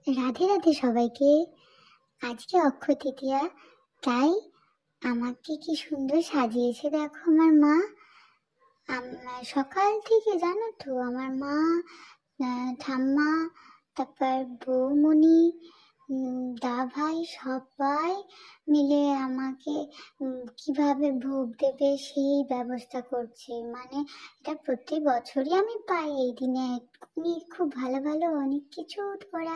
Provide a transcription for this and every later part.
রাধে রাধে সবাইকে। আজকে অক্ষয় তৃতীয়া, তাই আমাকে কি সুন্দর সাজিয়েছে দেখো আমার মা। সকাল থেকে জানো তো আমার মা, ঠাম্মা, তারপর বৌমণি, দা ভাই সবাই মিলে আমাকে কিভাবে ভোগ দেবে সেই ব্যবস্থা করছে। মানে এটা প্রত্যেক বছরই আমি পাই এই দিনে। খুব ভালো ভালো অনেক কিছু ওরা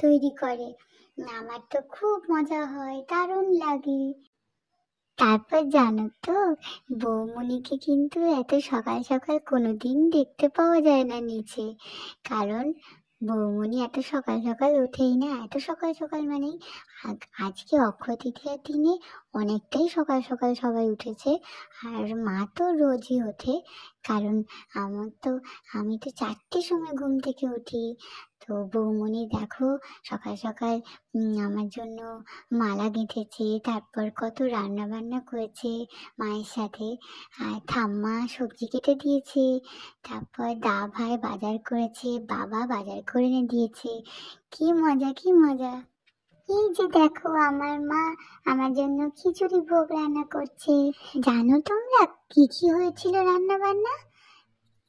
তৈরি করে। আমার তো খুব মজা হয়, দারুণ লাগে। তারপর জানো তো, বৌমনিকে কিন্তু এত সকাল সকাল কোনোদিন দেখতে পাওয়া যায় না নিচে। কারণ বৌমনি এত সকাল সকাল ওঠেই না। এত সকাল সকাল মানে আজকে অক্ষয় তৃতীয়ার দিনে অনেকটাই সকাল সকাল সবাই উঠেছে। আর মা তো রোজই ওঠে, কারণ আমি তো 4টের সময় ঘুম থেকে উঠি। তো বৌমনি দেখো সকাল সকাল আমার জন্য মালা গেঁথেছে, তারপর কত রান্না বান্না করেছে মায়ের সাথে। আর ঠাম্মা সবজি কেটে দিয়েছে, তারপর দা ভাই বাজার করেছে, বাবা বাজার করে এনে দিয়েছে। কি মজা কি মজা! এই যে দেখো আমার মা আমার জন্য খিচুড়ি ভোগ রান্না করছে। জানো তোমরা কি কি হয়েছিল রান্না বান্না?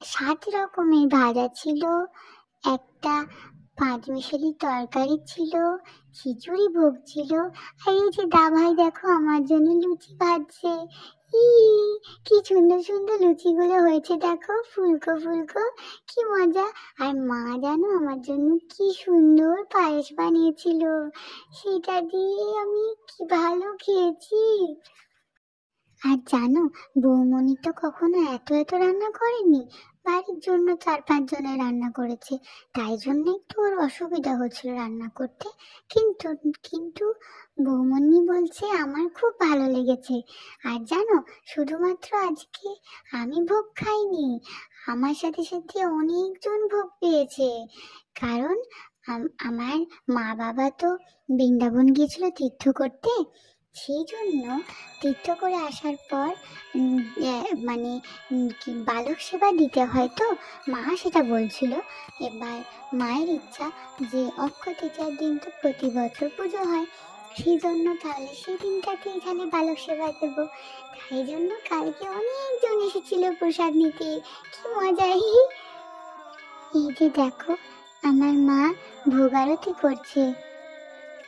7 রকমের ভাজা ছিল, একটা পাঁচমিশালি তরকারি ছিল, খিচুড়ি ভোগ ছিল, আর এই যে দা ভাই দেখো আমার জন্য লুচি ভাজছে। ই কি সুন্দর সুন্দর লুচিগুলো হয়েছে দেখো, ফুলকো ফুলকো, কি মজা! আর মা জানো আমার জন্য কি সুন্দর পায়েস বানিয়েছিল, সেটা দিয়ে আমি কি ভালো খেয়েছি। আর জানো, বৌমনি তো কখনো এত এত রান্না করেনি। বাড়ির জন্য 4-5 জনের রান্না করেছে, তাই জন্য একটু ওর অসুবিধা হচ্ছিল রান্না করতে। কিন্তু কিন্তু বৌমনি বলছে আমার খুব ভালো লেগেছে। আর জানো, শুধুমাত্র আজকে আমি ভোগ খাইনি, আমার সাথে সাথে অনেকজন ভোগ পেয়েছে। কারণ আমার মা বাবা তো বৃন্দাবন গিয়েছিল তীর্থ করতে। সেই জন্য তীর্থ করে আসার পর মানে কি বালক সেবা দিতে হয়, তো মা সেটা বলছিল। এবার মায়ের ইচ্ছা যে অক্ষয় তৃতীয়ার দিন তো প্রতি বছর পুজো হয়, সেই জন্য তাহলে সেই দিনটাতে এখানে বালক সেবা দেবো। তাই জন্য কালকে অনেকজন এসেছিল প্রসাদ নিতে। কি মজা! এই যে দেখো আমার মা ভোগ আরতি করছে।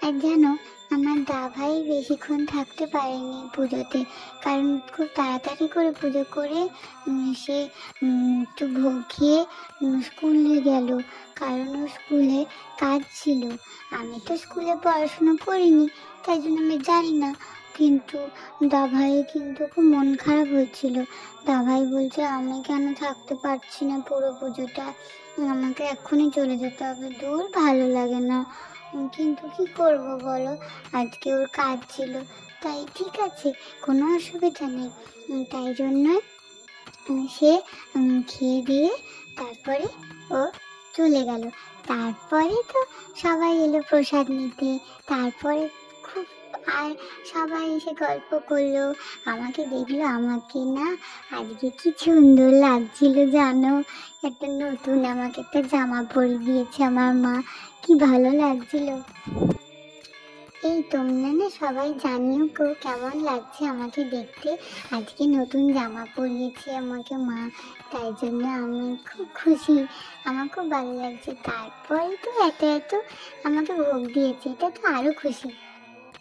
আর জানো, আমার দা ভাই বেশিক্ষণ থাকতে পারেনি পুজোতে, কারণ খুব তাড়াতাড়ি করে পুজো করে সে একটু ভোগ খেয়ে স্কুলে গেল, কারণ ও স্কুলে কাজ ছিল। আমি তো স্কুলে পড়াশুনো করিনি, তাই জন্য আমি জানি না। কিন্তু দা ভাই কিন্তু খুব মন খারাপ হয়েছিল। দা ভাই বলছে আমি কেন থাকতে পারছি না পুরো পুজোটা, আমাকে এক্ষুনি চলে যেতে হবে, দূর ভালো লাগে না। কিন্তু কি করব বলো, আজকে ওর কাজ ছিল। তাই ঠিক আছে, কোনো অসুবিধা নেই। তাই জন্য সে খেয়ে দিয়ে তারপরে ও চলে গেল। তারপরে তো সবাই এলো প্রসাদ নিতে। তারপরে খুব আর সবাই এসে গল্প করলো, আমাকে দেখলো। আমাকে না আজকে কি সুন্দর লাগছিল জানো, একটা নতুন আমাকে একটা জামা পরিয়ে দিয়েছে আমার মা, কি ভালো লাগছিল। এই তোমরা না সবাই জানিও কেমন লাগছে আমাকে দেখতে। আজকে নতুন জামা পরিয়েছে আমাকে মা, তাই জন্য আমি খুব খুশি, আমার খুব ভালো লাগছে। তারপরে তো এত এত আমাকে ভোগ দিয়েছে, এটা তো আরো খুশি।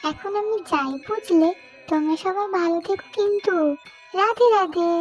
এখন আমি যাই বুঝলে, তোমরা সবাই ভালো থেকো কিন্তু। রাধে রাধে।